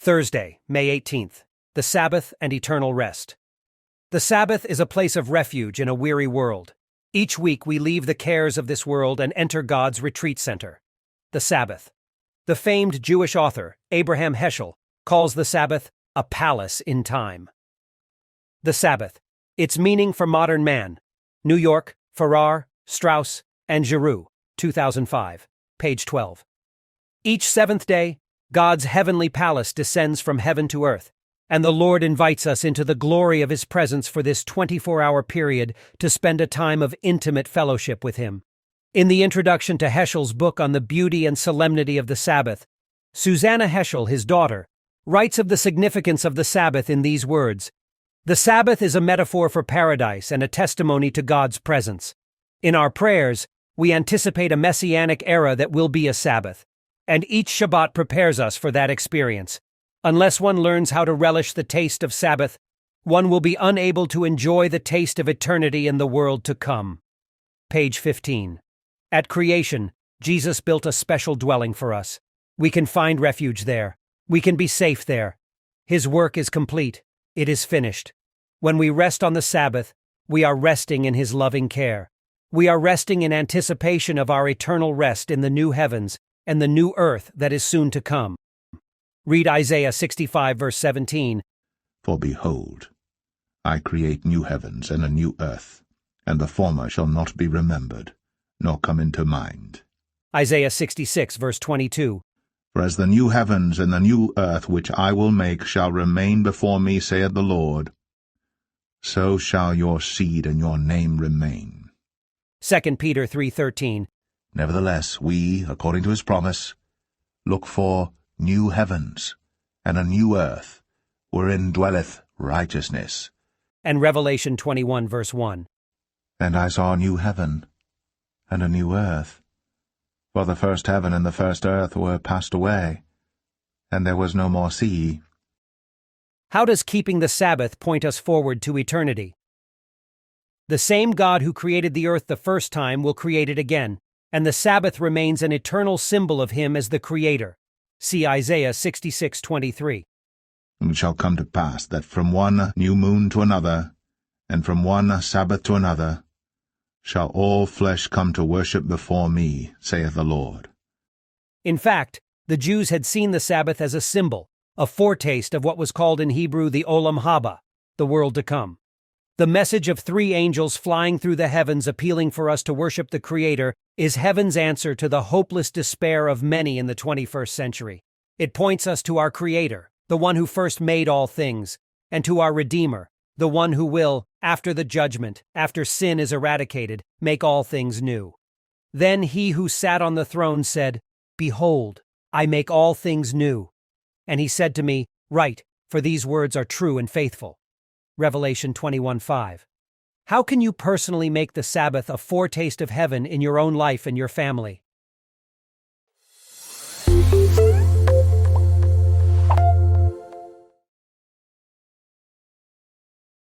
Thursday, May 18th. The Sabbath and Eternal Rest. The Sabbath is a place of refuge in a weary world. Each week we leave the cares of this world and enter God's retreat center. The Sabbath. The famed Jewish author, Abraham Heschel, calls the Sabbath a palace in time. The Sabbath. Its meaning for modern man. New York, Farrar, Straus, and Giroux, 2005, page 12. Each seventh day, God's heavenly palace descends from heaven to earth, and the Lord invites us into the glory of His presence for this 24-hour period to spend a time of intimate fellowship with Him. In the introduction to Heschel's book on the beauty and solemnity of the Sabbath, Susanna Heschel, his daughter, writes of the significance of the Sabbath in these words: "The Sabbath is a metaphor for paradise and a testimony to God's presence. In our prayers, we anticipate a messianic era that will be a Sabbath, and each Shabbat prepares us for that experience. Unless one learns how to relish the taste of Sabbath, one will be unable to enjoy the taste of eternity in the world to come." Page 15. At creation, Jesus built a special dwelling for us. We can find refuge there. We can be safe there. His work is complete. It is finished. When we rest on the Sabbath, we are resting in His loving care. We are resting in anticipation of our eternal rest in the new heavens and the new earth that is soon to come. Read Isaiah 65 verse 17. For behold, I create new heavens and a new earth, and the former shall not be remembered, nor come into mind. Isaiah 66 verse 22. For as the new heavens and the new earth which I will make shall remain before me, saith the Lord, so shall your seed and your name remain. 2 Peter 3:13. Nevertheless, we, according to His promise, look for new heavens and a new earth, wherein dwelleth righteousness. And Revelation 21 verse 1. And I saw a new heaven and a new earth, for the first heaven and the first earth were passed away, and there was no more sea. How does keeping the Sabbath point us forward to eternity? The same God who created the earth the first time will create it again, and the Sabbath remains an eternal symbol of Him as the Creator. See Isaiah 66:23. It shall come to pass that from one new moon to another, and from one Sabbath to another, shall all flesh come to worship before me, saith the Lord. In fact, the Jews had seen the Sabbath as a symbol, a foretaste of what was called in Hebrew the Olam Haba, the world to come. The message of three angels flying through the heavens appealing for us to worship the Creator is heaven's answer to the hopeless despair of many in the 21st century. It points us to our Creator, the one who first made all things, and to our Redeemer, the one who will, after the judgment, after sin is eradicated, make all things new. Then He who sat on the throne said, "Behold, I make all things new." And He said to me, "Write, for these words are true and faithful." Revelation 21:5. How can you personally make the Sabbath a foretaste of heaven in your own life and your family?